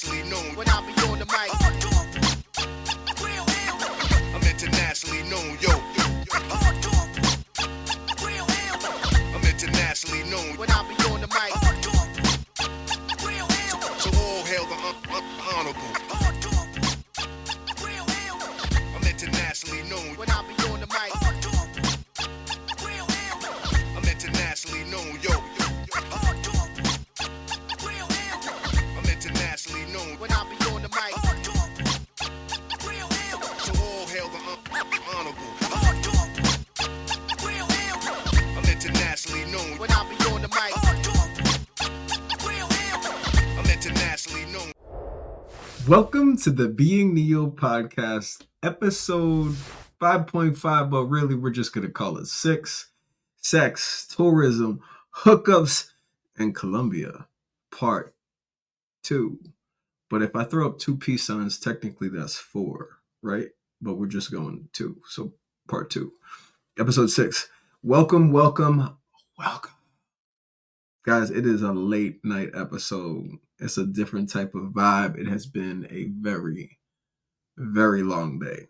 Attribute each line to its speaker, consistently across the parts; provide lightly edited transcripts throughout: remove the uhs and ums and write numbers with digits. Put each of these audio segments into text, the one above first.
Speaker 1: internationally known when I be on the mic. I'm internationally known, yo. I'm internationally known when I be on the mic. So all hail the honorable. I'm internationally known when I be on the mic. I'm internationally known, yo. I'm internationally known when I be on the mic. So all hail the honorable. I'm internationally known when I be on the mic. I'm internationally known.
Speaker 2: Welcome to the Being Neo podcast, episode 5.5, but really we're just going to call it 6. Sex, tourism, hookups, and Colombia, part 2. But if I throw up 2 peace signs, technically that's 4, right? But we're just going 2, so part 2. Episode 6. Welcome. Guys, it is a late night episode. It's a different type of vibe. It has been a very, very long day.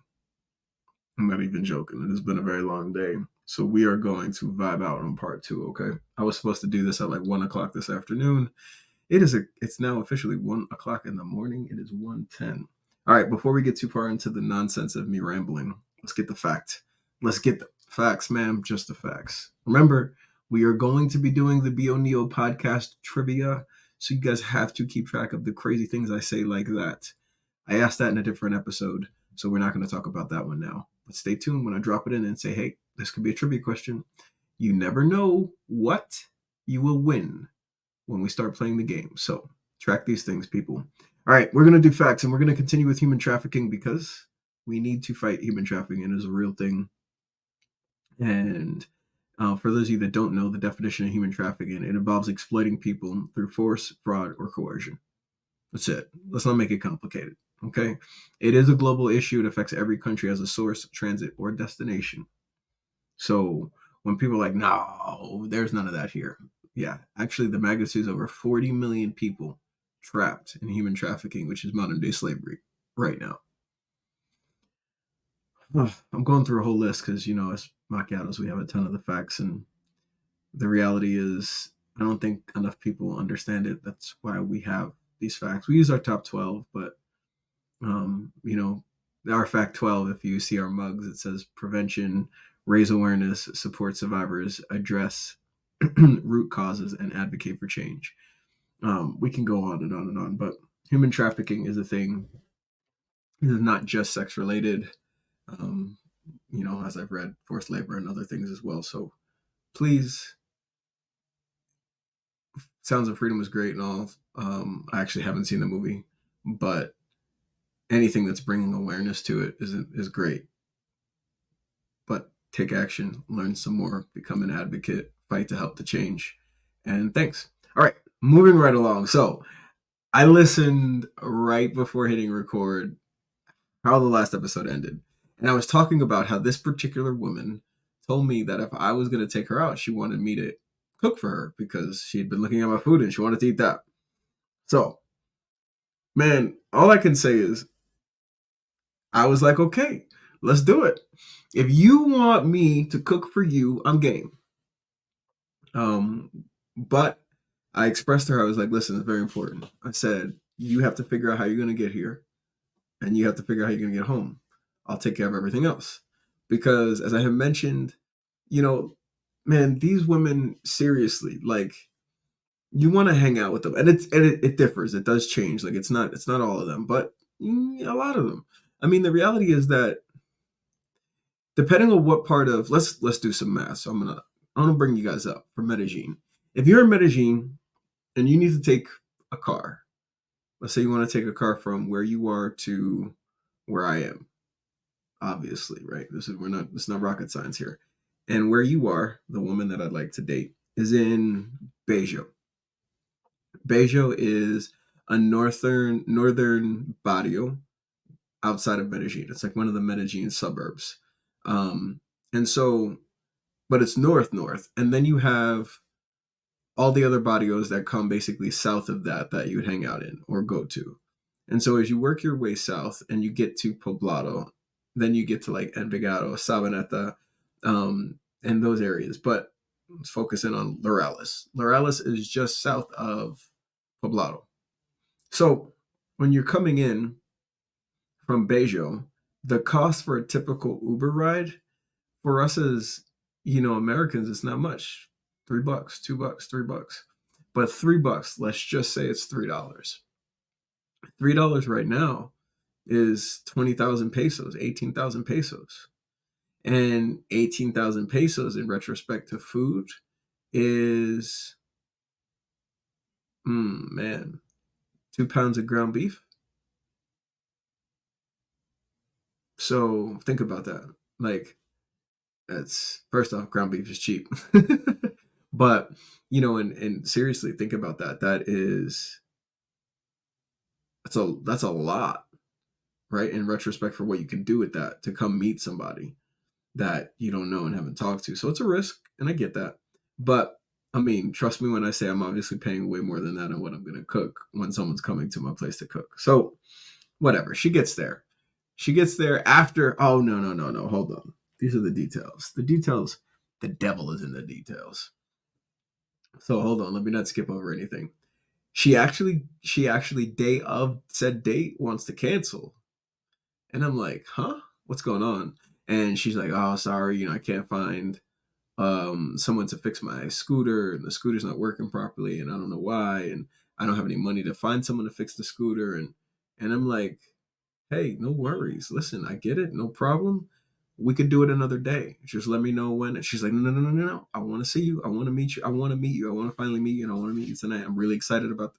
Speaker 2: I'm not even joking. It has been a very long day. So we are going to vibe out on part 2, okay? I was supposed to do this at like 1 o'clock this afternoon. It's now officially 1 o'clock in the morning. It is 1:10. All right, before we get too far into the nonsense of me rambling, let's get the fact. Let's get the facts, ma'am. Just the facts. Remember, we are going to be doing the Bio Neo podcast trivia, so you guys have to keep track of the crazy things I say like that. I asked that in a different episode, so we're not going to talk about that one now. But stay tuned when I drop it in and say, hey, this could be a trivia question. You never know what you will win when we start playing the game. So track these things, people. All right, we're going to do facts, and we're going to continue with human trafficking because we need to fight human trafficking. It is a real thing. And for those of you that don't know the definition of human trafficking, it involves exploiting people through force, fraud, or coercion. That's it. Let's not make it complicated, okay? It is a global issue. It affects every country as a source, transit, or destination. So when people are like, no, there's none of that here. Yeah, actually the magnitude is over 40 million people trapped in human trafficking, which is modern day slavery right now. I'm going through a whole list because, as macchiatos, we have a ton of the facts, and the reality is I don't think enough people understand it. That's why we have these facts. We use our top 12, but, our fact 12, if you see our mugs, it says prevention, raise awareness, support survivors, address root causes, and advocate for change. We can go on and on and on, but human trafficking is a thing. It is not just sex related. As I've read, forced labor and other things as well. So please, Sounds of Freedom is great and all. I actually haven't seen the movie, but anything that's bringing awareness to it is great. But take action, learn some more, become an advocate, fight to help the change. And thanks. All right, moving right along. So I listened right before hitting record how the last episode ended. And I was talking about how this particular woman told me that if I was going to take her out, she wanted me to cook for her because she had been looking at my food and she wanted to eat that. So, man, all I can say is I was like, okay, let's do it. If you want me to cook for you, I'm game. But I expressed to her, I was like, listen, it's very important. I said, you have to figure out how you're going to get here and you have to figure out how you're going to get home. I'll take care of everything else. Because as I have mentioned, man, these women, seriously, like, you want to hang out with them. And it differs. It does change. Like, it's not all of them, but a lot of them. I mean, the reality is that depending on what part of, let's do some math. So I'm gonna bring you guys up for Medellin. If you're in Medellin and you need to take a car, let's say you want to take a car from where you are to where I am. Obviously, right? It's not rocket science here. And where you are, the woman that I'd like to date is in Bejo. Bejo is a northern barrio outside of Medellin. It's like one of the Medellin suburbs. And so, but it's north. And then you have all the other barrios that come basically south of that you would hang out in or go to. And so as you work your way south and you get to Poblado, then you get to like Envigado, Sabaneta, and those areas. But let's focus in on Laurales. Laurales is just south of Poblado. So when you're coming in from Bejo, the cost for a typical Uber ride for us as Americans, it's not much. $3, $2, $3. But $3, let's just say it's $3. $3 right now is 20,000 pesos, 18,000 pesos. And 18,000 pesos in retrospect to food is, man, 2 pounds of ground beef. So think about that. Like, that's first off, ground beef is cheap. But, and seriously, think about that. That's a lot, right? In retrospect for what you can do with that to come meet somebody that you don't know and haven't talked to. So it's a risk, and I get that. But I mean, trust me when I say I'm obviously paying way more than that on what I'm going to cook when someone's coming to my place to cook. So whatever. She gets there. She gets there after. Oh, no, no, no, no. Hold on. These are the details. The details. The devil is in the details. So hold on. Let me not skip over anything. She actually, day of said date wants to cancel. And I'm like, huh? What's going on? And she's like, oh, sorry, I can't find someone to fix my scooter, and the scooter's not working properly, and I don't know why, and I don't have any money to find someone to fix the scooter. And I'm like, hey, no worries. Listen, I get it, no problem. We could do it another day. Just let me know when. And she's like, no, no, no, no, no, no. I want to see you. I want to meet you. I want to meet you. I want to finally meet you, and I want to meet you tonight. I'm really excited about.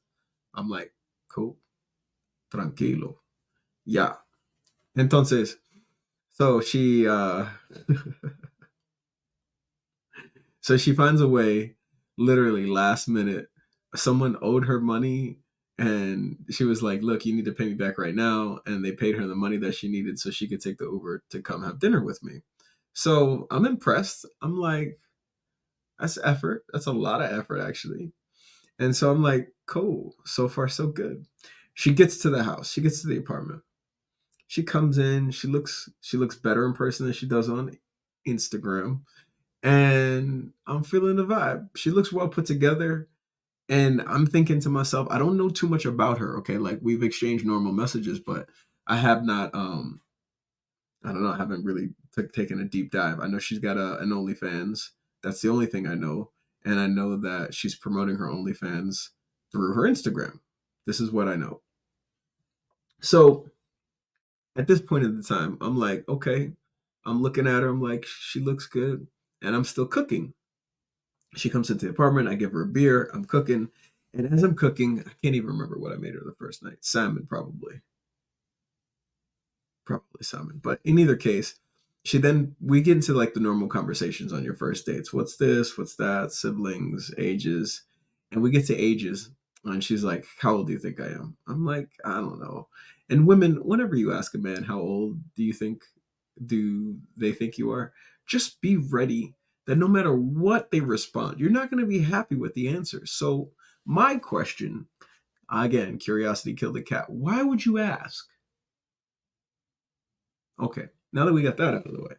Speaker 2: I'm like, cool, tranquilo, yeah. Entonces, so she so she finds a way, literally last minute. Someone owed her money, and she was like, look, you need to pay me back right now. And they paid her the money that she needed so she could take the Uber to come have dinner with me. So I'm impressed. I'm like, that's effort. That's a lot of effort, actually. And so I'm like, cool. So far, so good. She gets to the house. She gets to the apartment. She comes in. She looks better in person than she does on Instagram. And I'm feeling the vibe. She looks well put together. And I'm thinking to myself, I don't know too much about her. Okay, like we've exchanged normal messages, but I have not. I don't know. I haven't really taken a deep dive. I know she's got an OnlyFans. That's the only thing I know, and I know that she's promoting her OnlyFans through her Instagram. This is what I know. So at this point in the time, I'm like, okay. I'm looking at her. I'm like, she looks good, and I'm still cooking. She comes into the apartment. I give her a beer. I'm cooking. And as I'm cooking, I can't even remember what I made her the first night. Salmon, probably. Probably salmon. But in either case, we get into like the normal conversations on your first dates. What's this? What's that? Siblings, ages. And we get to ages. And she's like, how old do you think I am? I'm like, I don't know. And women, whenever you ask a man, how old do they think you are? Just be ready that no matter what they respond, you're not going to be happy with the answer. So, my question, again, curiosity killed the cat. Why would you ask? Okay, now that we got that out of the way,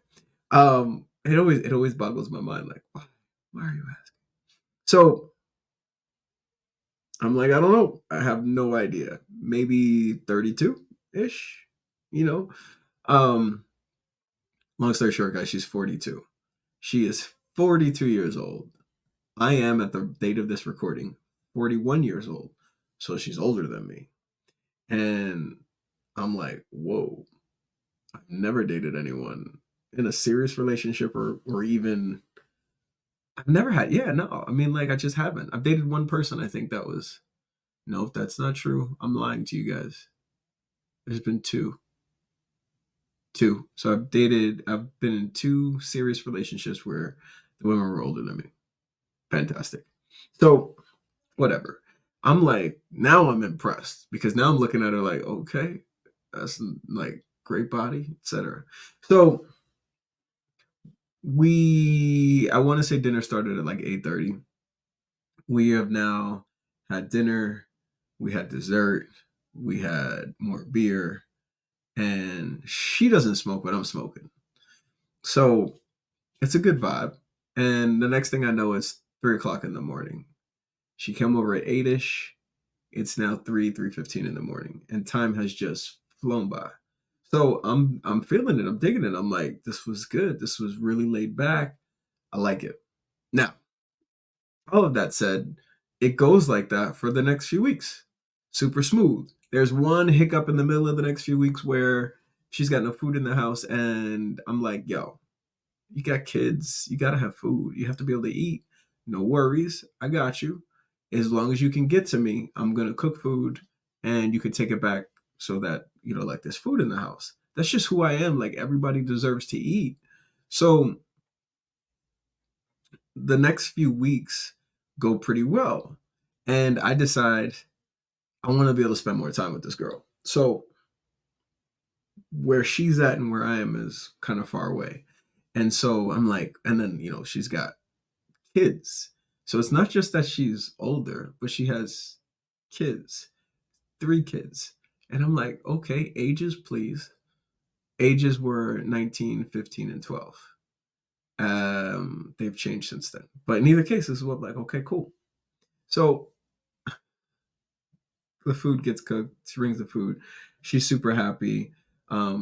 Speaker 2: it always boggles my mind. Like, why are you asking? So I'm like, I don't know. I have no idea. Maybe 32 ish. You know. Um, Long story short, guys, she's 42. She is 42 years old. I am, at the date of this recording, 41 years old. So she's older than me. And I'm like, whoa, I've never dated anyone in a serious relationship, or even, I've never had, yeah, no. I mean, like, I just haven't. I've dated one person. I think that was, nope, that's not true. I'm lying to you guys. There's been two. Two. So I've been in two serious relationships where the women were older than me. Fantastic. So whatever. I'm like, now I'm impressed because now I'm looking at her like, okay, that's like great body, etc. So I want to say dinner started at like 8:30. We have now had dinner, we had dessert, We had more beer, and she doesn't smoke, but I'm smoking. So it's a good vibe. And the next thing I know, it's 3 o'clock in the morning. She came over at 8ish. It's now 3:15 in the morning, and time has just flown by. So I'm feeling it. I'm digging it. I'm like, this was good. This was really laid back. I like it. Now, all of that said, it goes like that for the next few weeks. Super smooth. There's one hiccup in the middle of the next few weeks where she's got no food in the house, and I'm like, yo, you got kids, you gotta have food. You have to be able to eat. No worries. I got you. As long as you can get to me, I'm gonna cook food and you can take it back so that, like there's food in the house. That's just who I am. Like everybody deserves to eat. So the next few weeks go pretty well. And I decide I want to be able to spend more time with this girl. So where she's at and where I am is kind of far away. And so I'm like, and then, she's got kids. So it's not just that she's older, but she has kids, 3 kids. And I'm like, okay, ages, please. Ages were 19, 15, and 12. They've changed since then. But in either case, this is what I'm like, okay, cool. So the food gets cooked. She brings the food. She's super happy.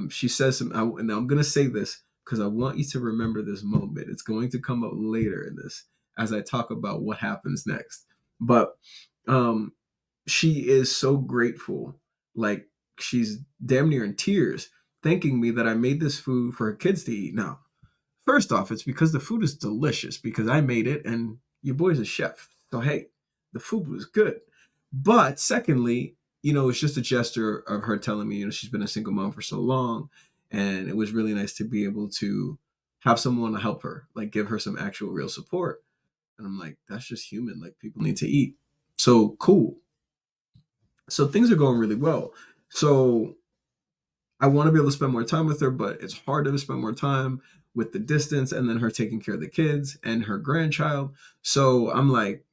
Speaker 2: She says some, and I'm going to say this because I want you to remember this moment. It's going to come up later in this as I talk about what happens next. But um, she is so grateful. Like she's damn near in tears, thanking me that I made this food for her kids to eat. Now, first off, it's because the food is delicious because I made it and your boy's a chef. So, hey, the food was good. But secondly, it's just a gesture of her telling me, she's been a single mom for so long. And it was really nice to be able to have someone to help her, like give her some actual real support. And I'm like, that's just human. Like people need to eat. So cool. So things are going really well. So I want to be able to spend more time with her, but it's hard to spend more time with the distance and then her taking care of the kids and her grandchild. So I'm like,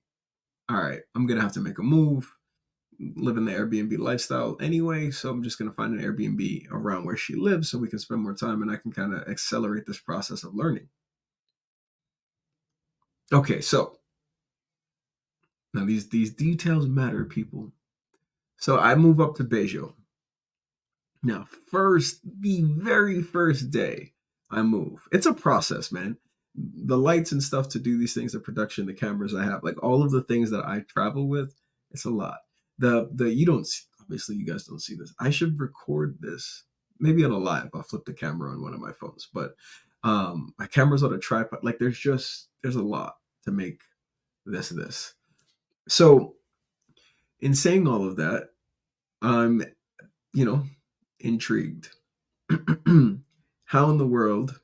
Speaker 2: all right, I'm going to have to make a move, live in the Airbnb lifestyle anyway. So I'm just going to find an Airbnb around where she lives so we can spend more time and I can kind of accelerate this process of learning. Okay, so now these details matter, people. So I move up to Bejo. Now, the very first day I move, it's a process, man. The lights and stuff to do these things, the production, the cameras I have, like all of the things that I travel with, it's a lot. The you don't see, obviously you guys don't see this. I should record this maybe on a live. I'll flip the camera on one of my phones, but my camera's on a tripod. Like there's a lot to make this. So in saying all of that, I'm you know intrigued. How in the world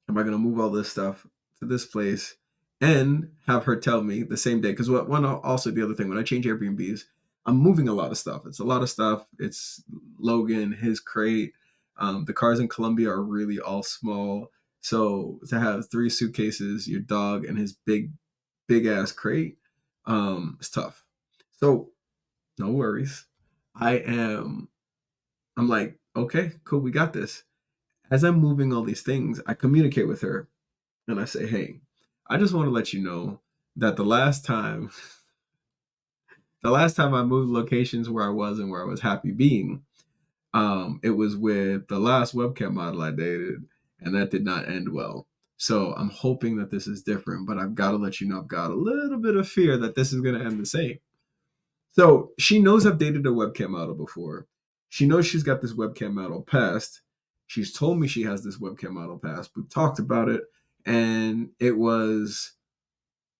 Speaker 2: am I going to move all this stuff to this place and have her tell me the same day? Because also the other thing, when I change Airbnbs, I'm moving a lot of stuff. It's a lot of stuff. It's Logan, his crate. The cars in Colombia are really all small. So to have 3 suitcases, your dog, and his big ass crate, it's tough. So no worries. I am. I'm like, okay, cool, we got this. As I'm moving all these things, I communicate with her and I say, hey, I just want to let you know that the last time I moved locations where I was and where I was happy being, it was with the last webcam model I dated, and that did not end well. So I'm hoping that this is different, but I've got to let you know I've got a little bit of fear that this is going to end the same. So she knows I've dated a webcam model before. She knows she's got this webcam model past. She's told me she has this webcam model past. We've talked about it, and it was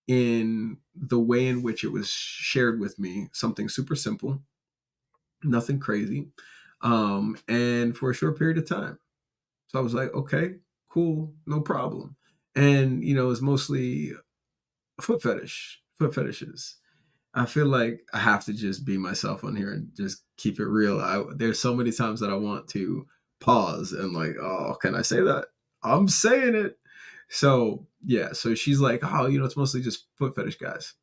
Speaker 2: in the way in which it was shared with me something super simple, nothing crazy, and for a short period of time. So I was like, okay, cool, no problem. And it's mostly foot fetishes. I feel like I have to just be myself on here and just keep it real. There's so many times that I want to pause and like, oh, can I say that? I'm saying it. So yeah, so she's like, oh, it's mostly just foot fetish guys.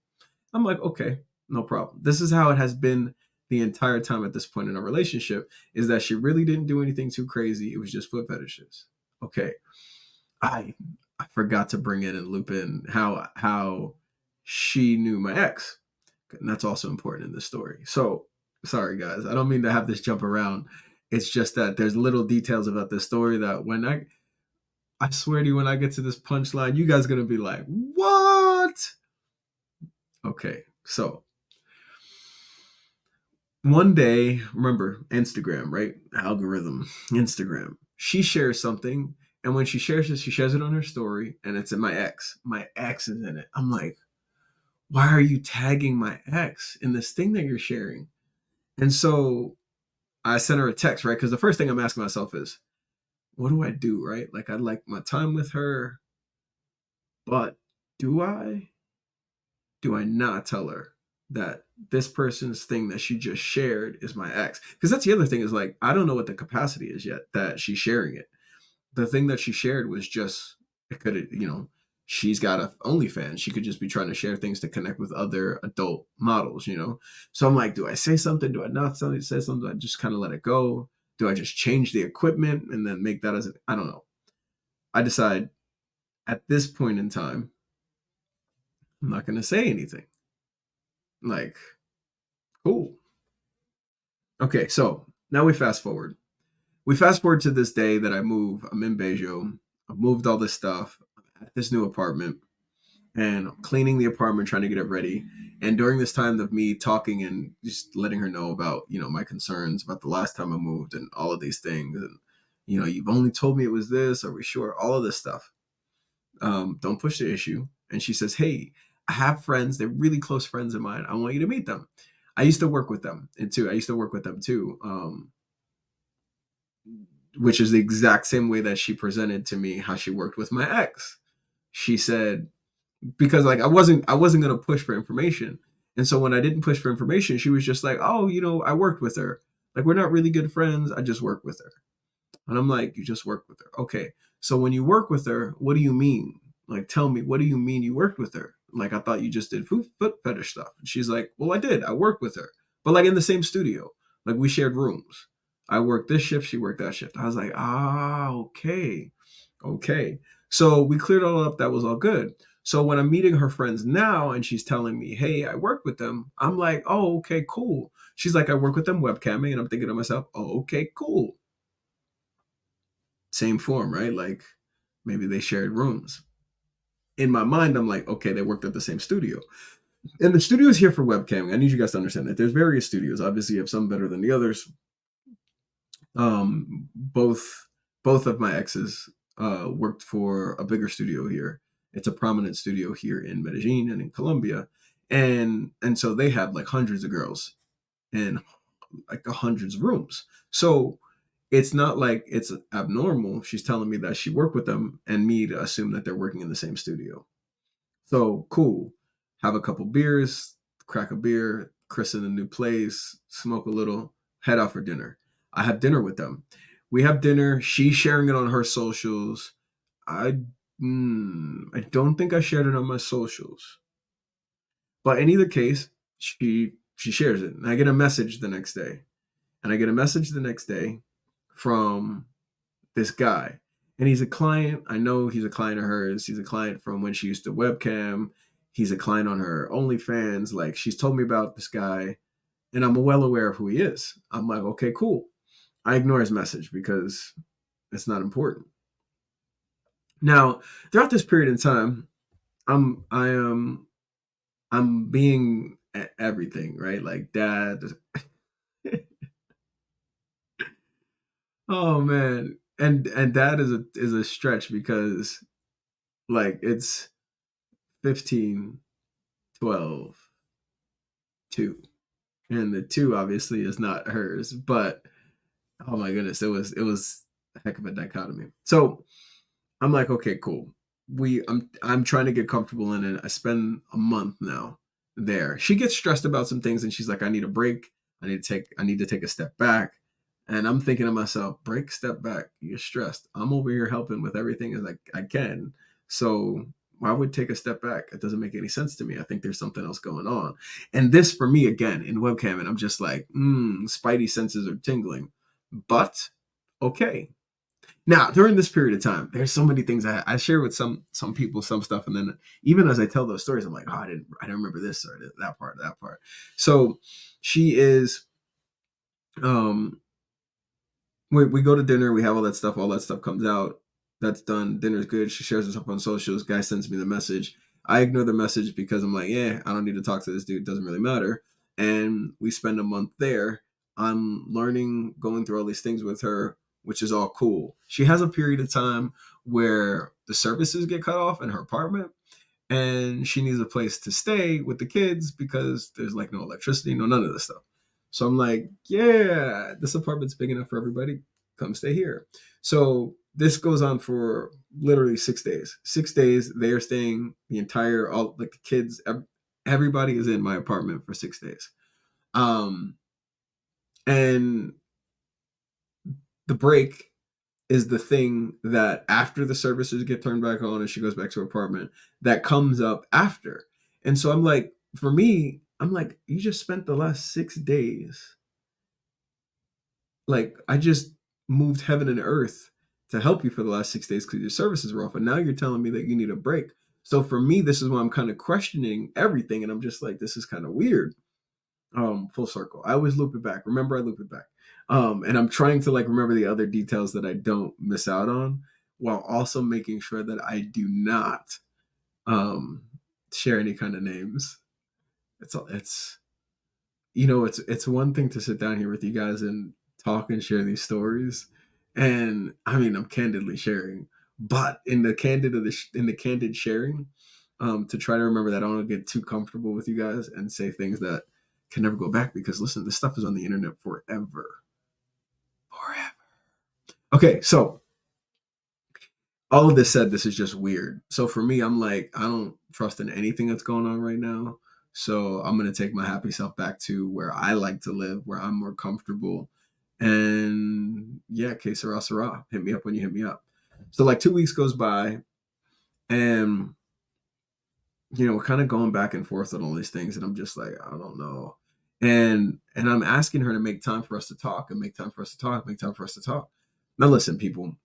Speaker 2: I'm like, okay, no problem. This is how it has been the entire time at this point in our relationship is that she really didn't do anything too crazy. It was just foot fetishes. Okay. I I forgot to bring in and loop in how she knew my ex. And that's also important in this story. So sorry guys, I don't mean to have this jump around. It's just that there's little details about this story that when I swear to you, when I get to this punchline, you guys are gonna be like, what? Okay, so one day, remember Instagram, right? Algorithm, Instagram. She shares something, and when she shares it on her story, and it's in my ex. My ex is in it. I'm like, why are you tagging my ex in this thing that you're sharing? And so I sent her a text, right? Because the first thing I'm asking myself is, what do I do, right? Like, I like my time with her, but do I? Do I not tell her that this person's thing that she just shared is my ex? Because that's the other thing is like, I don't know what the capacity is yet that she's sharing it. The thing that she shared was just, it could, she's got a OnlyFans. She could just be trying to share things to connect with other adult models. So I'm like, do I say something? Do I not say something? Do I just kind of let it go? Do I just change the equipment and then make that I don't know. I decide at this point in time, I'm not going to say anything. Like, cool. Okay, so now we fast forward. We fast forward to this day that I move. I'm in Bejo. I've moved all this stuff at this new apartment and I'm cleaning the apartment, trying to get it ready. And during this time of me talking and just letting her know about, my concerns about the last time I moved and all of these things. And, you've only told me it was this. Are we sure? All of this stuff. Don't push the issue. And she says, hey, I have friends. They're really close friends of mine. I want you to meet them. I used to work with them too. Which is the exact same way that she presented to me how she worked with my ex. She said, because like I wasn't gonna push for information. And so when I didn't push for information, she was just like, oh, I worked with her. Like we're not really good friends. I just work with her. And I'm like, you just work with her. Okay. So when you work with her, what do you mean? Like, tell me, what do you mean you worked with her? Like, I thought you just did foot fetish stuff. And she's like, well, I did. I worked with her. But like in the same studio. Like we shared rooms. I worked this shift, she worked that shift. I was like, okay. Okay. So we cleared all up. That was all good. So when I'm meeting her friends now and she's telling me, hey, I work with them, I'm like, oh, okay, cool. She's like, I work with them webcamming. And I'm thinking to myself, oh, okay, cool. Same form, right? Like maybe they shared rooms. In my mind, I'm like, okay, they worked at the same studio. And the studio is here for webcamming. I need you guys to understand that there's various studios. Obviously, you have some better than the others. Both of my exes worked for a bigger studio here. It's a prominent studio here in Medellin and in Colombia, and so they had like hundreds of girls and like hundreds of rooms. So it's not like it's abnormal. She's telling me that she worked with them, and me to assume that they're working in the same studio. So cool. Have a couple beers, crack a beer, christen a new place, smoke a little, head out for dinner. I have dinner with them. We have dinner. She's sharing it on her socials. I I don't think I shared it on my socials. But in either case, she shares it. And I get a message the next day. And I get a message the next day from this guy. And he's a client. I know he's a client of hers. He's a client from when she used to webcam. He's a client on her OnlyFans. Like she's told me about this guy, and I'm well aware of who he is. I'm like, okay, cool. I ignore his message because it's not important. Now, throughout this period in time, I am I'm being everything, right? Like dad. Oh man. And dad is a stretch because like it's 15, 12, 2. And the 2 obviously is not hers, but oh my goodness, it was a heck of a dichotomy. So I'm like, okay, cool. I'm trying to get comfortable in it. I spend a month now there. She gets stressed about some things and she's like, I need a break. I need to take a step back. And I'm thinking to myself, break, step back. You're stressed. I'm over here helping with everything as I can. So why would take a step back? It doesn't make any sense to me. I think there's something else going on. And this for me again in webcam, and I'm just like, spidey senses are tingling. But okay. Now, during this period of time, there's so many things I share with some people, some stuff, and then even as I tell those stories, I'm like, oh, I didn't remember this or that part, that part. So she is, um, we go to dinner, we have all that stuff comes out, that's done, dinner's good. She shares this up on socials. Guy sends me the message. I ignore the message because I'm like, yeah, I don't need to talk to this dude. Doesn't really matter. And we spend a month there. I'm learning, going through all these things with her, which is all cool. She has a period of time where the services get cut off in her apartment and she needs a place to stay with the kids because there's like no electricity, no none of this stuff. So I'm like, yeah, this apartment's big enough for everybody. Come stay here. So this goes on for literally 6 days. 6 days, they are staying the entire all like the kids, everybody is in my apartment for 6 days. Um, and the break is the thing that after the services get turned back on and she goes back to her apartment, that comes up after. And so I'm like, for me, I'm like, you just spent the last 6 days. Like, I just moved heaven and earth to help you for the last 6 days because your services were off. And now you're telling me that you need a break. So for me, this is why I'm kind of questioning everything. And I'm just like, this is kind of weird. Full circle. I always loop it back. Remember, I loop it back. And I'm trying to like remember the other details that I don't miss out on, while also making sure that I do not um share any kind of names. It's it's one thing to sit down here with you guys and talk and share these stories, and I mean I'm candidly sharing, but in the candid sharing, to try to remember that I don't get too comfortable with you guys and say things that can never go back because listen, this stuff is on the internet forever, forever. Okay, so all of this said, this is just weird. So for me, I'm like, I don't trust in anything that's going on right now. So I'm gonna take my happy self back to where I like to live, where I'm more comfortable. And yeah, que sera, sera. Hit me up when you hit me up. So like 2 weeks goes by, and we're kind of going back and forth on all these things, and I'm just like, I don't know. And I'm asking her to make time for us to talk and make time for us to talk, make time for us to talk. Now listen, people,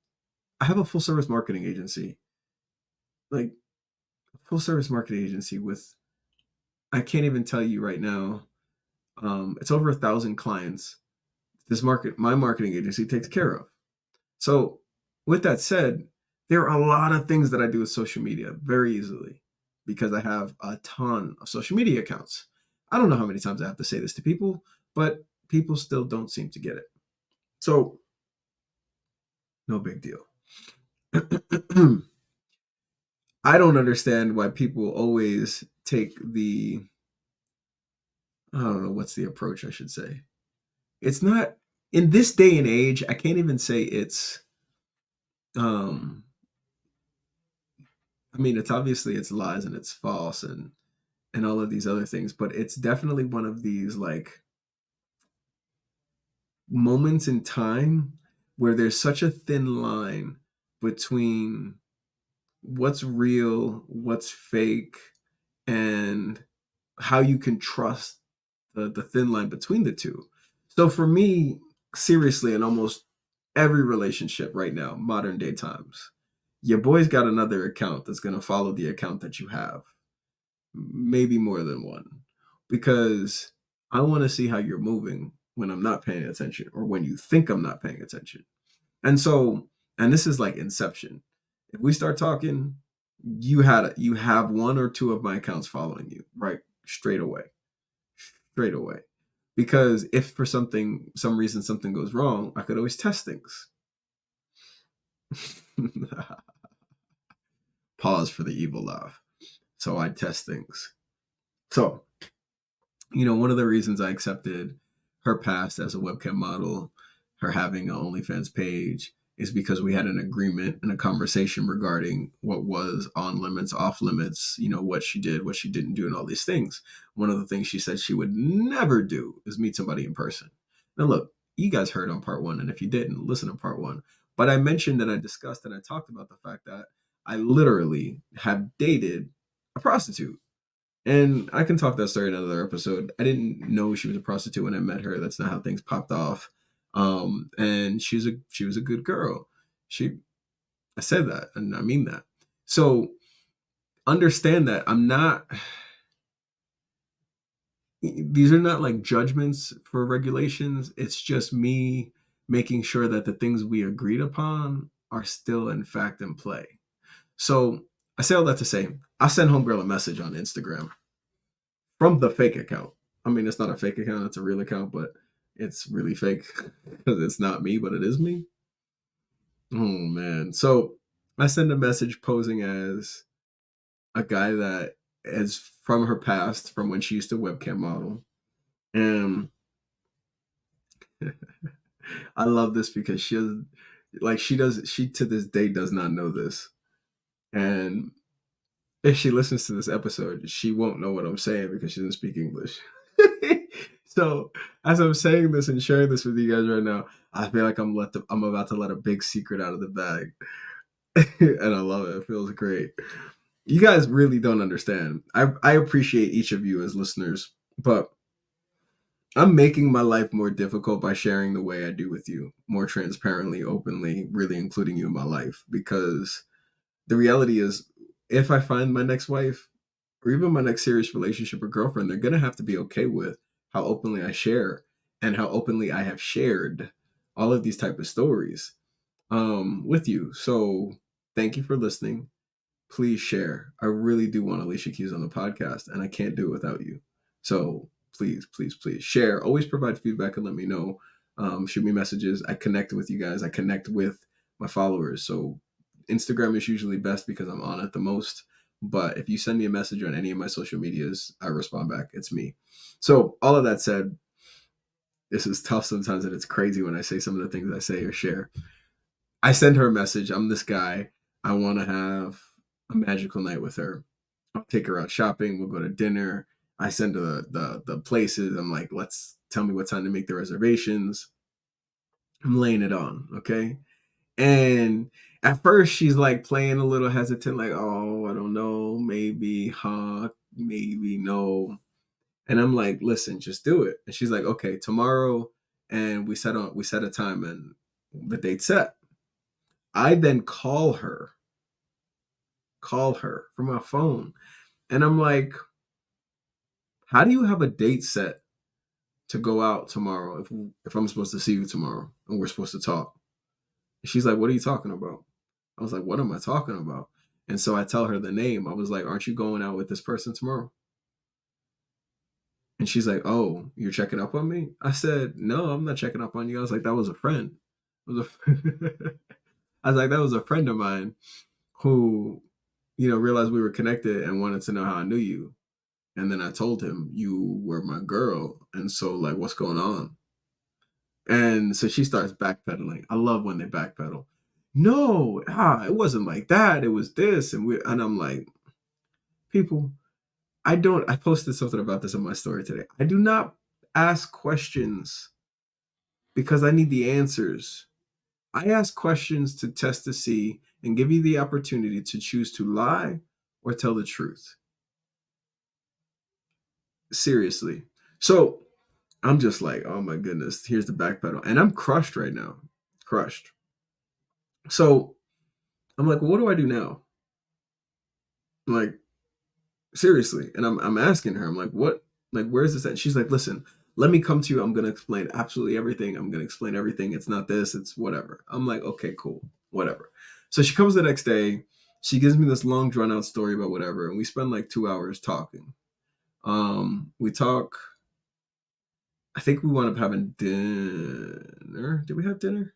Speaker 2: I have a full service marketing agency. Like full service marketing agency with I can't even tell you right now. It's over 1,000 clients. My marketing agency takes care of. So, with that said, there are a lot of things that I do with social media very easily because I have a ton of social media accounts. I don't know how many times I have to say this to people, but people still don't seem to get it. So, no big deal. I don't understand why people always take I don't know what's the approach I should say. It's not in this day and age, I can't even say it's um I mean it's obviously it's lies and it's false and all of these other things, but it's definitely one of these like moments in time where there's such a thin line between what's real, what's fake, and how you can trust the thin line between the two. So for me, seriously, in almost every relationship right now, modern day times, your boy's got another account that's going to follow the account that you have, maybe more than one, because I want to see how you're moving when I'm not paying attention or when you think I'm not paying attention. And so, and this is like inception. If we start talking, you have one or two of my accounts following you, right? Straight away. Because if for some reason something goes wrong, I could always test things. Pause for the evil laugh. So I test things. So, one of the reasons I accepted her past as a webcam model, her having an OnlyFans page, is because we had an agreement and a conversation regarding what was on limits, off limits, what she did, what she didn't do, and all these things. One of the things she said she would never do is meet somebody in person. Now, look, you guys heard on part one, and if you didn't, listen to part one. But I mentioned and I discussed and I talked about the fact that I literally have dated a prostitute. And I can talk that story in another episode. I didn't know she was a prostitute when I met her. That's not how things popped off. And she was a good girl. She I said that and I mean that. So understand that I'm not these are not like judgments for regulations. It's just me making sure that the things we agreed upon are still in fact in play. So I say all that to say, I sent homegirl a message on Instagram from the fake account. I mean, it's not a fake account, it's a real account, but it's really fake because it's not me, but it is me. Oh man. So I send a message posing as a guy that is from her past, from when she used to webcam model. And I love this because she to this day does not know this. And if she listens to this episode, she won't know what I'm saying because she doesn't speak English. So as I'm saying this and sharing this with you guys right now, I feel like I'm about to let a big secret out of the bag. And I love it. It feels great. You guys really don't understand. I appreciate each of you as listeners, but I'm making my life more difficult by sharing the way I do with you, more transparently, openly, really including you in my life. Because the reality is, if I find my next wife or even my next serious relationship or girlfriend, they're gonna have to be okay with how openly I share and how openly I have shared all of these type of stories with you. So thank you for listening. Please share. I really do want Alicia Keys on the podcast, and I can't do it without you. So please, please, please share. Always provide feedback and let me know. Shoot me messages. I connect with you guys. I connect with my followers. So Instagram is usually best because I'm on it the most. But if you send me a message on any of my social medias, I respond back. It's me. So all of that said, this is tough sometimes, and it's crazy when I say some of the things I say or share. I send her a message. I'm this guy. I want to have a magical night with her. I'll take her out shopping. We'll go to dinner. I send her the places. I'm like, let's tell me what time to make the reservations. I'm laying it on, okay? And at first she's like playing a little hesitant, like, oh, I don't know, maybe, huh? Maybe no. And I'm like, listen, just do it. And she's like, okay, tomorrow. And we set a time and the date set. I then call her from my phone. And I'm like, how do you have a date set to go out tomorrow if I'm supposed to see you tomorrow and we're supposed to talk? And she's like, what are you talking about? I was like, what am I talking about? And so I tell her the name. I was like, aren't you going out with this person tomorrow? And she's like, oh, you're checking up on me? I said, no, I'm not checking up on you. I was like, that was a friend. I was like, that was a friend of mine who, realized we were connected and wanted to know how I knew you. And then I told him you were my girl. And so, like, what's going on? And so she starts backpedaling. I love when they backpedal. No, it wasn't like that. It was this. And I'm like, people, I posted something about this in my story today. I do not ask questions because I need the answers. I ask questions to test to see and give you the opportunity to choose to lie or tell the truth. Seriously. So I'm just like, oh my goodness, here's the backpedal. And I'm crushed right now. Crushed. So I'm like, well, what do I do now? Like, seriously. And I'm asking her, I'm like, what, like, where's this at? She's like, listen, let me come to you. I'm going to explain absolutely everything. I'm going to explain everything. It's not this, it's whatever. I'm like, okay, cool, whatever. So she comes the next day. She gives me this long, drawn out story about whatever. And we spend like 2 hours talking. We talk. I think we wound up having dinner. Did we have dinner?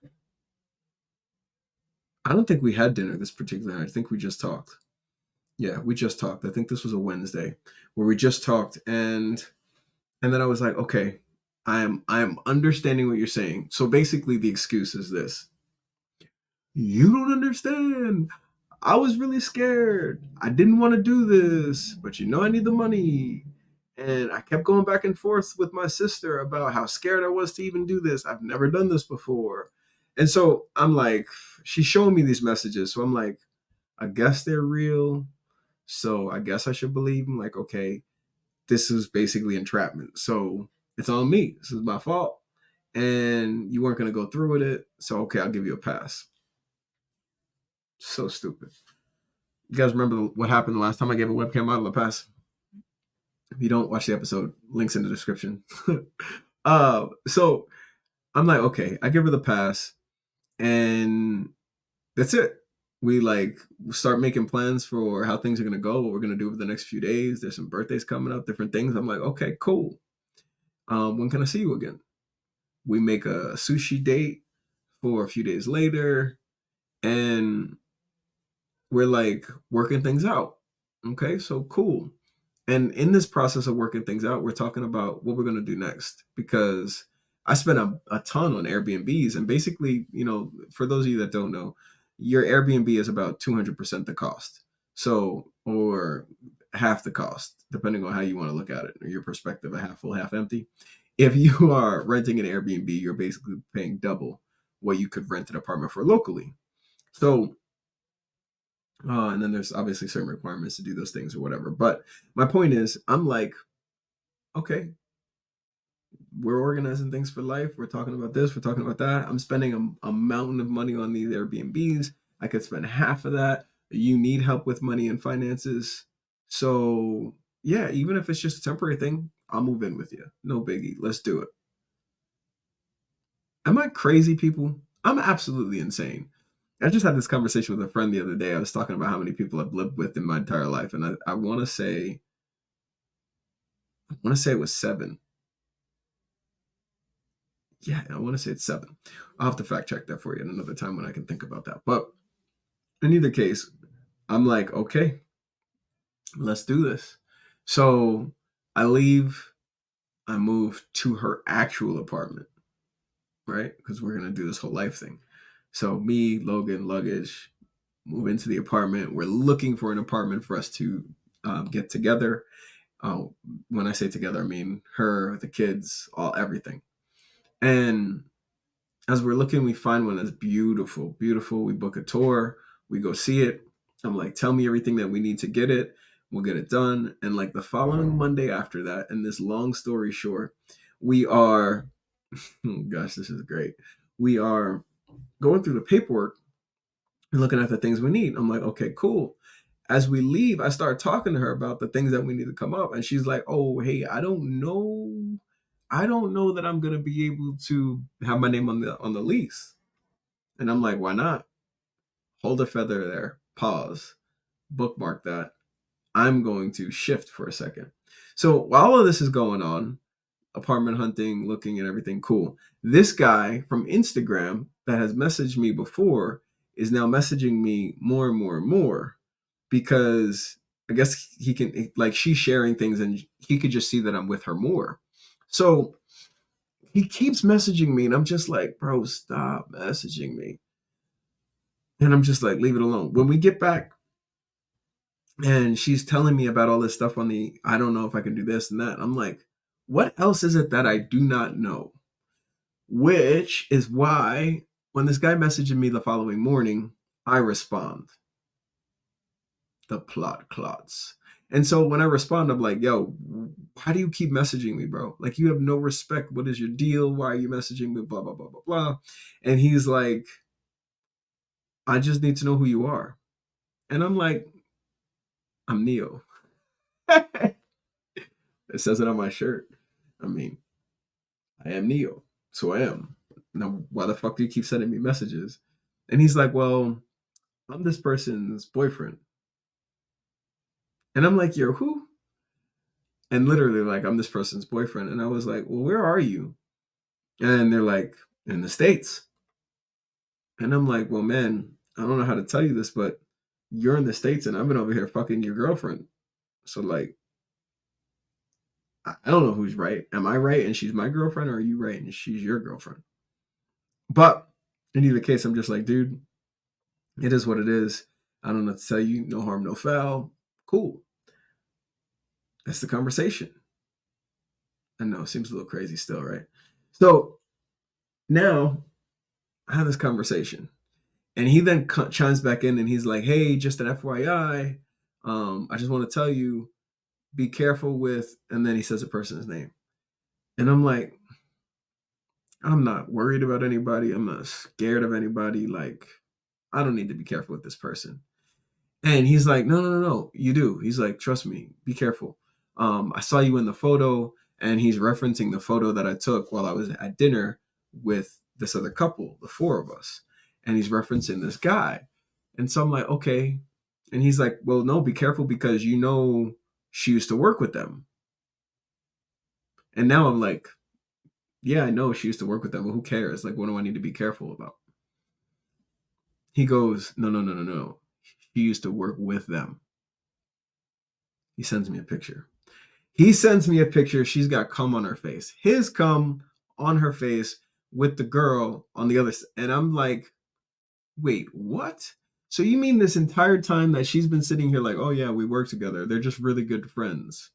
Speaker 2: I don't think we had dinner this particular night. I think we just talked. Yeah, we just talked. I think this was a Wednesday where we just talked, and then I was like, okay, I'm understanding what you're saying. So basically the excuse is this. You don't understand. I was really scared. I didn't want to do this, but I need the money. And I kept going back and forth with my sister about how scared I was to even do this. I've never done this before. And so I'm like, she's showing me these messages. So I'm like, I guess they're real. So I guess I should believe them. Like, okay, this is basically entrapment. So it's on me. This is my fault. And you weren't going to go through with it. So, okay, I'll give you a pass. So stupid. You guys remember what happened the last time I gave a webcam model a pass? If you don't watch the episode, links in the description. So I'm like, okay, I give her the pass, and that's it. We like start making plans for how things are gonna go, what we're gonna do over the next few days. There's some birthdays coming up, different things. I'm like, okay, cool. When can I see you again? We make a sushi date for a few days later, and we're like working things out. Okay, so cool. And in this process of working things out, we're talking about what we're going to do next because I spent a ton on Airbnbs. And basically, for those of you that don't know, your Airbnb is about 200% the cost. So, or half the cost, depending on how you want to look at it, or your perspective, a half full, half empty. If you are renting an Airbnb, you're basically paying double what you could rent an apartment for locally. So, and then there's obviously certain requirements to do those things or whatever. But my point is, I'm like, okay, we're organizing things for life. We're talking about this. We're talking about that. I'm spending a mountain of money on these Airbnbs. I could spend half of that. You need help with money and finances. So, yeah, even if it's just a temporary thing, I'll move in with you. No biggie. Let's do it. Am I crazy, people? I'm absolutely insane. I just had this conversation with a friend the other day. I was talking about how many people I've lived with in my entire life, and I want to say it was 7. Yeah, I want to say it's 7. I'll have to fact check that for you at another time when I can think about that. But in either case, I'm like, okay, let's do this. So I leave. I move to her actual apartment, right? Because we're gonna do this whole life thing. So me, Logan, luggage, move into the apartment. We're looking for an apartment for us to get together. When I say together, I mean her, the kids, everything. And as we're looking, we find one that's beautiful, beautiful. We book a tour, we go see it. I'm like, tell me everything that we need to get it. We'll get it done. And like the following Monday after that, and this long story short, we are, oh gosh, this is great. We are going through the paperwork and looking at the things we need. I'm like, okay, cool. As we leave, I start talking to her about the things that we need to come up. And she's like, oh, hey, I don't know. I don't know that I'm gonna be able to have my name on the lease. And I'm like, why not? Hold a feather there. Pause. Bookmark that. I'm going to shift for a second. So while all of this is going on, apartment hunting, looking and everything, cool. This guy from Instagram that has messaged me before is now messaging me more and more and more because I guess he can, like, she's sharing things and he could just see that I'm with her more. So he keeps messaging me and I'm just like, bro, stop messaging me. And I'm just like, leave it alone. When we get back and she's telling me about all this stuff on I don't know if I can do this and that. I'm like, what else is it that I do not know? Which is why when this guy messaged me the following morning, I respond. The plot clots. And so when I respond, I'm like, yo, how do you keep messaging me, bro? Like, you have no respect. What is your deal? Why are you messaging me? Blah, blah, blah, blah, blah. And he's like, I just need to know who you are. And I'm like, I'm Neo. It says it on my shirt. I mean, I am Neo. So I am. Now, why the fuck do you keep sending me messages? And he's like, well, I'm this person's boyfriend. And I'm like, you're who? And literally, like, I'm this person's boyfriend. And I was like, well, where are you? And they're like, in the States. And I'm like, well, man, I don't know how to tell you this, but you're in the States and I've been over here fucking your girlfriend. So, like, I don't know who's right. Am I right and she's my girlfriend, or are you right and she's your girlfriend? But in either case, I'm just like, dude, it is what it is. I don't know what to tell you. No harm, no foul. Cool. That's the conversation. I know it seems a little crazy still, right? So now I have this conversation. And he then chimes back in and he's like, hey, just an FYI, I just want to tell you, be careful with, and then he says a person's name. And I'm like, I'm not worried about anybody. I'm not scared of anybody. Like, I don't need to be careful with this person. And he's like, no, no, no, no, you do. He's like, trust me, be careful. I saw you in the photo, and he's referencing the photo that I took while I was at dinner with this other couple, the four of us. And he's referencing this guy. And so I'm like, okay. And he's like, well, no, be careful because you know she used to work with them. And now I'm like, yeah, I know she used to work with them, but who cares? Like, what do I need to be careful about? He goes, no, no, no, no, no. She used to work with them. He sends me a picture. He sends me a picture. She's got cum on her face. His cum on her face with the girl on the other side. And I'm like, wait, what? So you mean this entire time that she's been sitting here like, oh yeah, we work together. They're just really good friends.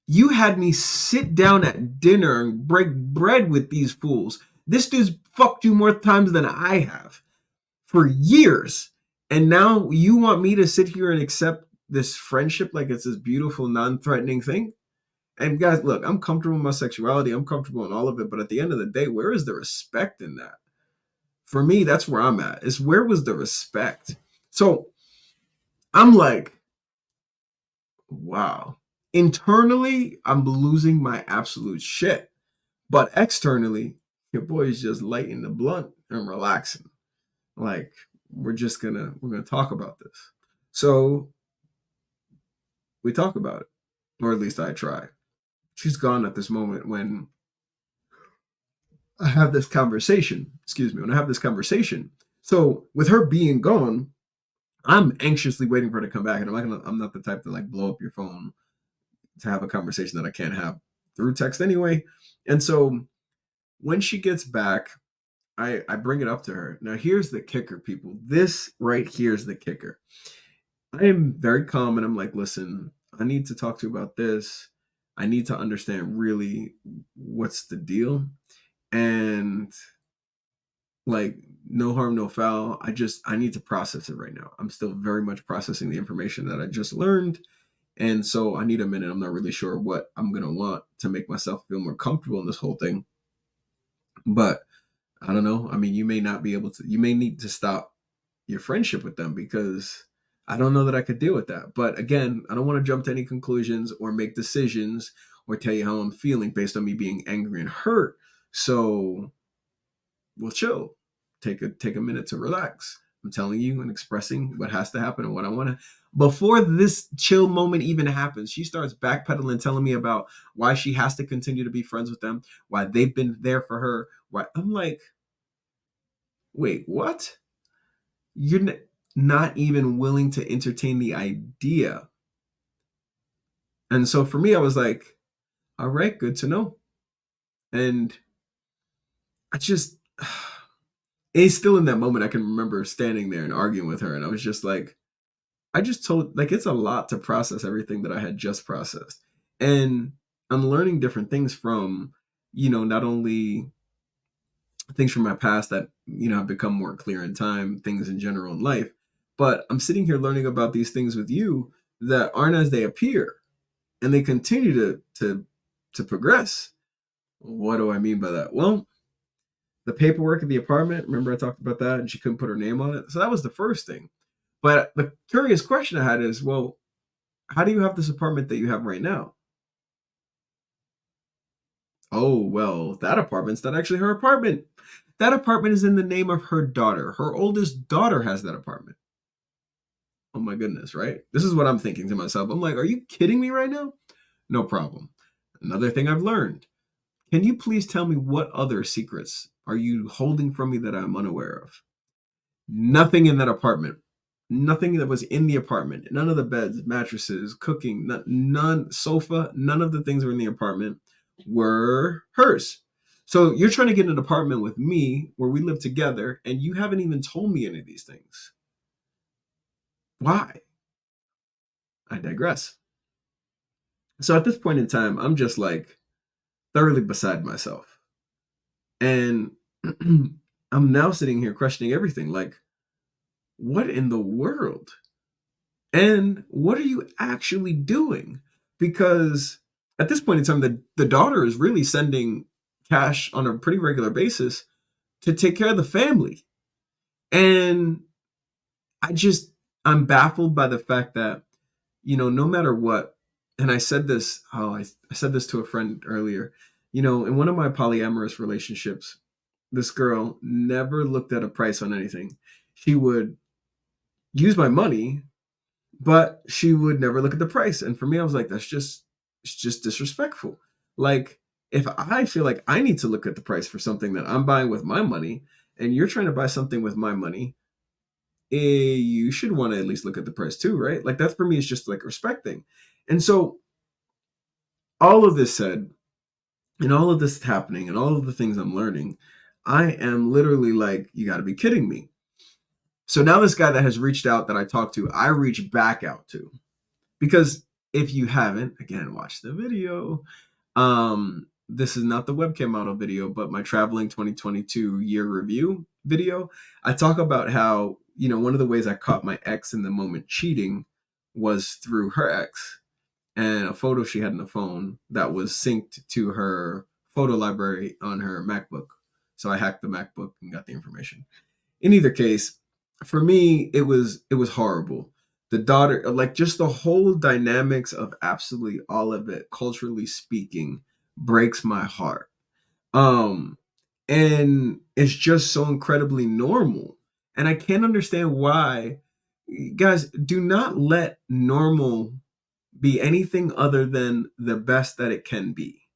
Speaker 2: You had me sit down at dinner and break bread with these fools. This dude's fucked you more times than I have for years. And now you want me to sit here and accept this friendship like it's this beautiful, non-threatening thing? And guys, look, I'm comfortable in my sexuality. I'm comfortable in all of it. But at the end of the day, where is the respect in that? For me, that's where I'm at. Is where was the respect? So I'm like, wow. Internally, I'm losing my absolute shit. But externally, your boy is just lighting the blunt and relaxing. Like, we're gonna talk about this. So we talk about it. Or at least I try. She's gone at this moment when I have this conversation. Excuse me, when I have this conversation. So with her being gone, I'm anxiously waiting for her to come back. And I'm not the type to like blow up your phone to have a conversation that I can't have through text anyway. And so when she gets back, I bring it up to her. Now here's the kicker, people. This right here is the kicker. I am very calm and I'm like, listen, I need to talk to you about this. I need to understand really what's the deal. And like, no harm, no foul. I need to process it right now. I'm still very much processing the information that I just learned. And so I need a minute. I'm not really sure what I'm going to want to make myself feel more comfortable in this whole thing. But I don't know. I mean, you may not be able to, you may need to stop your friendship with them because I don't know that I could deal with that. But again, I don't want to jump to any conclusions or make decisions or tell you how I'm feeling based on me being angry and hurt. So we'll chill. Take a minute to relax. I'm telling you and expressing what has to happen and what I want to. Before this chill moment even happens, she starts backpedaling, telling me about why she has to continue to be friends with them, why they've been there for her. Why I'm like, wait, what? You're not even willing to entertain the idea. And so for me, I was like, all right, good to know. And I just, it's still in that moment. I can remember standing there and arguing with her. And I was just like, I just told, like, it's a lot to process everything that I had just processed. And I'm learning different things from, not only things from my past that, have become more clear in time, things in general in life, but I'm sitting here learning about these things with you that aren't as they appear and they continue to progress. What do I mean by that? Well, the paperwork of the apartment, remember I talked about that and she couldn't put her name on it. So that was the first thing. But the curious question I had is, well, how do you have this apartment that you have right now? Oh, well, that apartment's not actually her apartment. That apartment is in the name of her daughter. Her oldest daughter has that apartment. Oh my goodness, right? This is what I'm thinking to myself. I'm like, are you kidding me right now? No problem. Another thing I've learned. Can you please tell me what other secrets are you holding from me that I'm unaware of? Nothing in that apartment. Nothing that was in the apartment. None of the beds, mattresses, cooking, none sofa, none of the things that were in the apartment were hers. So you're trying to get an apartment with me where we live together and you haven't even told me any of these things. Why? I digress. So at this point in time, I'm just like thoroughly beside myself. And I'm now sitting here questioning everything. Like, what in the world? And what are you actually doing? Because at this point in time, the daughter is really sending cash on a pretty regular basis to take care of the family. And I just, I'm baffled by the fact that, no matter what, and I said this, I said this to a friend earlier, in one of my polyamorous relationships, this girl never looked at a price on anything. She would use my money, but she would never look at the price. And for me, I was like, it's just disrespectful. Like, if I feel like I need to look at the price for something that I'm buying with my money, and you're trying to buy something with my money, you should want to at least look at the price too, right? Like, that for me is just like respecting. And so, all of this said, and all of this happening, and all of the things I'm learning, I am literally like, you got to be kidding me. So now this guy that has reached out that I talked to, I reach back out to. Because if you haven't, again, watch the video. This is not the webcam model video, but my traveling 2022 year review video. I talk about how, one of the ways I caught my ex in the moment cheating was through her ex and a photo she had in the phone that was synced to her photo library on her MacBook. So I hacked the MacBook and got the information. In either case, for me, it was horrible. The daughter, like, just the whole dynamics of absolutely all of it, culturally speaking, breaks my heart. Um, and it's just so incredibly normal. And I can't understand why. Guys, do not let normal be anything other than the best that it can be.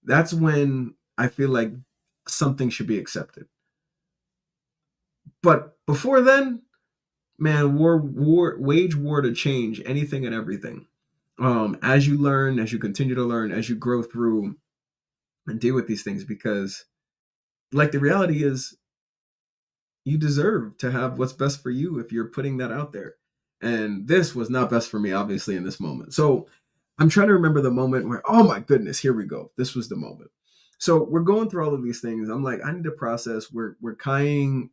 Speaker 2: That's when I feel like something should be accepted. But before then, man, wage war to change anything and everything. As you learn, as you continue to learn, as you grow through and deal with these things, because like the reality is, you deserve to have what's best for you if you're putting that out there. And this was not best for me, obviously, in this moment. So I'm trying to remember the moment where, oh my goodness, here we go. This was the moment. So we're going through all of these things. I'm like, I need to process. We're trying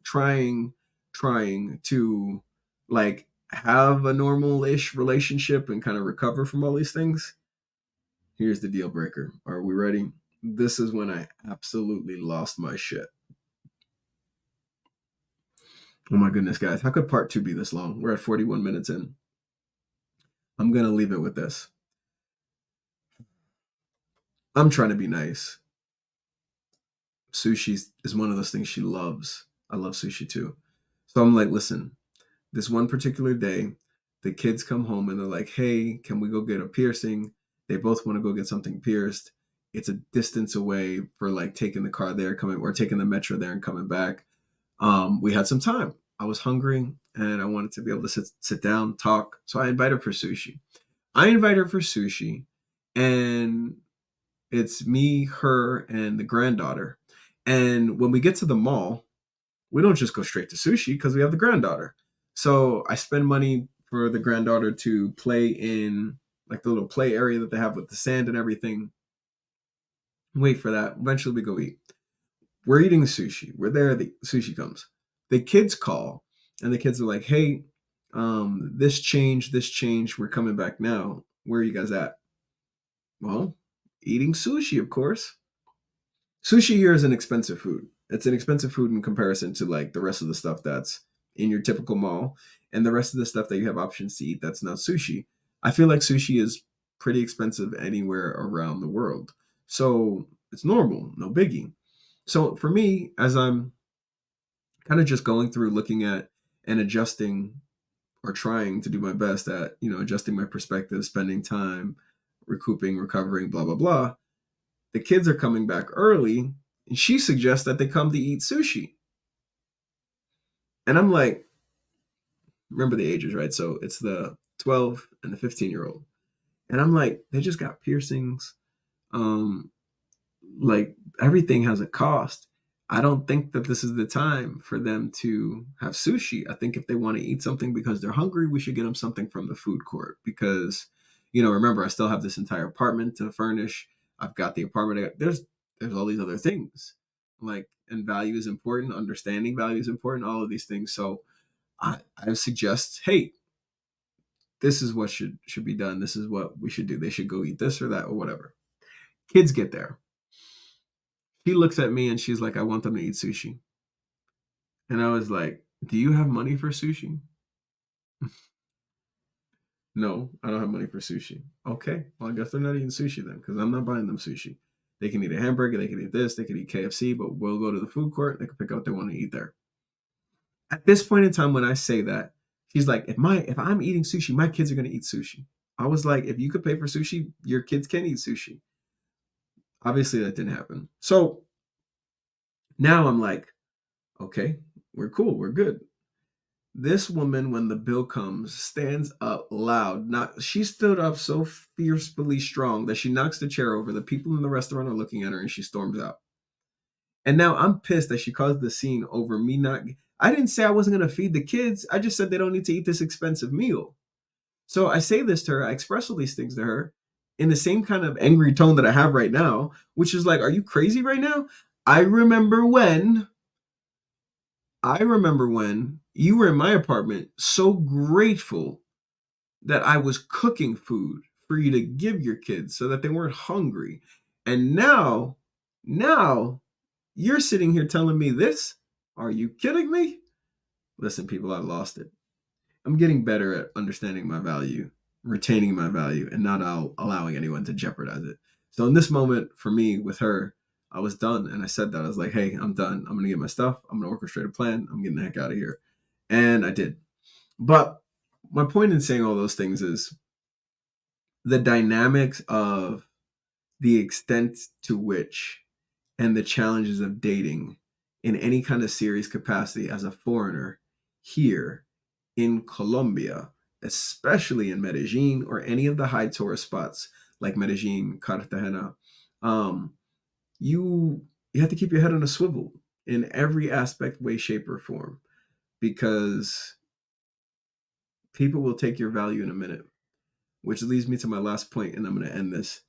Speaker 2: to like have a normal-ish relationship and kind of recover from all these things. Here's the deal breaker. Are we ready? This is when I absolutely lost my shit. Oh my goodness, guys. How could part two be this long? We're at 41 minutes in. I'm going to leave it with this. I'm trying to be nice. Sushi is one of those things she loves. I love sushi too. So I'm like, listen, this one particular day, the kids come home and they're like, hey, can we go get a piercing? They both want to go get something pierced. It's a distance away for like taking the car there, coming or taking the metro there and coming back. We had some time. I was hungry and I wanted to be able to sit down, talk. So I invite her for sushi. I invite her for sushi, and it's me, her, and the granddaughter. And when we get to the mall, we don't just go straight to sushi because we have the granddaughter. So I spend money for the granddaughter to play in like the little play area that they have with the sand and everything. Wait for that. Eventually we go eat. We're eating sushi. We're there. The sushi comes. The kids call, and the kids are like, "Hey, this changed. We're coming back now. Where are you guys at?" Well, eating sushi, of course. Sushi here is an expensive food. It's an expensive food in comparison to like the rest of the stuff that's in your typical mall and the rest of the stuff that you have options to eat that's not sushi. I feel like sushi is pretty expensive anywhere around the world. So it's normal, no biggie. So for me, as I'm kind of just going through looking at and adjusting or trying to do my best at, adjusting my perspective, spending time, recouping, recovering, blah, blah, blah. The kids are coming back early, and she suggests that they come to eat sushi. And I'm like, remember the ages, right? So it's the 12 and the 15-year-old. And I'm like, they just got piercings. Um, like everything has a cost. I don't think that this is the time for them to have sushi. I think if they want to eat something because they're hungry, we should get them something from the food court because, remember, I still have this entire apartment to furnish. I've got the apartment. There's all these other things. Like, and value is important, understanding value is important, all of these things. So I suggest, hey, this is what should be done. This is what we should do. They should go eat this or that or whatever. Kids get there. She looks at me and she's like, I want them to eat sushi. And I was like, do you have money for sushi? No, I don't have money for sushi. Okay, well, I guess they're not eating sushi then, because I'm not buying them sushi. They can eat a hamburger, they can eat this, they can eat KFC, but we'll go to the food court. They can pick out what they want to eat there. At this point in time, when I say that, she's like, if I'm eating sushi, my kids are going to eat sushi. I was like, if you could pay for sushi, your kids can eat sushi. Obviously, that didn't happen. So now I'm like, okay, we're cool, we're good. This woman, when the bill comes, stands up loud. She stood up so fiercely strong that she knocks the chair over. The people in the restaurant are looking at her and she storms out. And now I'm pissed that she caused the scene over me not. I didn't say I wasn't going to feed the kids. I just said they don't need to eat this expensive meal. So I say this to her. I express all these things to her in the same kind of angry tone that I have right now, which is like, are you crazy right now? I remember when you were in my apartment, so grateful that I was cooking food for you to give your kids so that they weren't hungry. And now you're sitting here telling me this? Are you kidding me? Listen, people, I lost it. I'm getting better at understanding my value, retaining my value, and not allowing anyone to jeopardize it. So in this moment, for me, with her, I was done. And I said that. I was like, hey, I'm done. I'm going to get my stuff. I'm going to orchestrate a plan. I'm getting the heck out of here. And I did. But my point in saying all those things is the dynamics of the extent to which and the challenges of dating in any kind of serious capacity as a foreigner here in Colombia, especially in Medellin or any of the high tourist spots like Medellin, Cartagena, you have to keep your head on a swivel in every aspect, way, shape, or form, because people will take your value in a minute, which leads me to my last point, and I'm going to end this.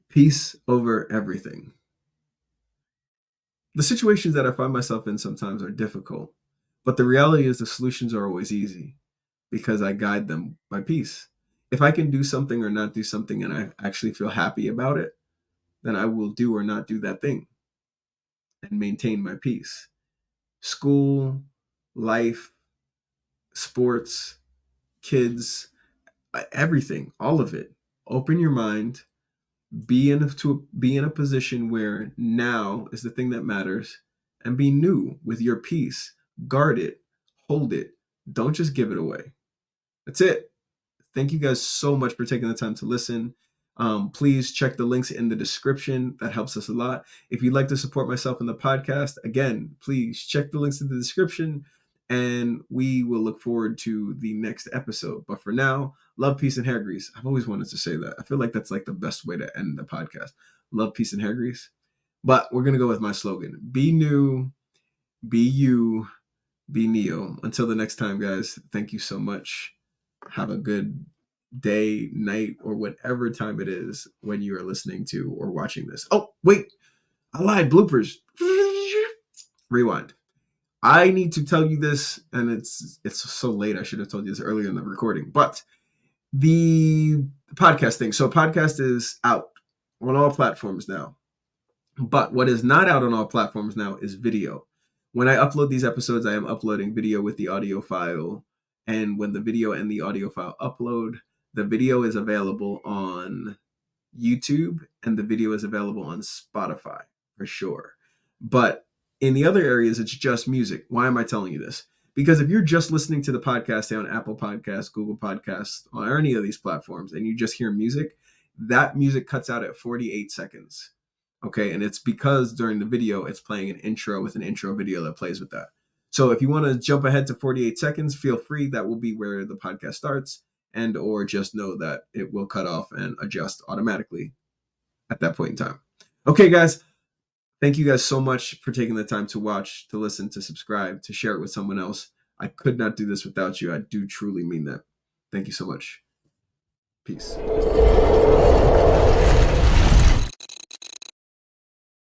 Speaker 2: Peace over everything. The situations that I find myself in sometimes are difficult, but the reality is the solutions are always easy because I guide them by peace. If I can do something or not do something and I actually feel happy about it, then I will do or not do that thing and maintain my peace. School, life, sports, kids, everything, all of it. Open your mind, be in a position where now is the thing that matters, and be new with your peace. Guard it, hold it. Don't just give it away. That's it. Thank you guys so much for taking the time to listen. Please check the links in the description. That helps us a lot. If you'd like to support myself in the podcast, again, please check the links in the description and we will look forward to the next episode. But for now, love, peace, and hair grease. I've always wanted to say that. I feel like that's like the best way to end the podcast. Love, peace, and hair grease. But we're going to go with my slogan. Be new, be you, be Neo. Until the next time, guys, thank you so much. Have a good day, night, or whatever time it is when you are listening to or watching this. Oh, wait, I lied. Bloopers. Rewind. I need to tell you this, and it's so late. I should have told you this earlier in the recording, but the podcast thing. So podcast is out on all platforms now. But what is not out on all platforms now is video. When I upload these episodes, I am uploading video with the audio file. And when the video and the audio file upload, the video is available on YouTube and the video is available on Spotify for sure. But in the other areas, it's just music. Why am I telling you this? Because if you're just listening to the podcast, say on Apple Podcasts, Google Podcasts, or any of these platforms, and you just hear music, that music cuts out at 48 seconds. Okay, and it's because during the video, it's playing an intro with an intro video that plays with that. So if you want to jump ahead to 48 seconds, feel free. That will be where the podcast starts, and or just know that it will cut off and adjust automatically at that point in time. Okay, guys, thank you guys so much for taking the time to watch, to listen, to subscribe, to share it with someone else. I could not do this without you. I do truly mean that. Thank you so much. Peace.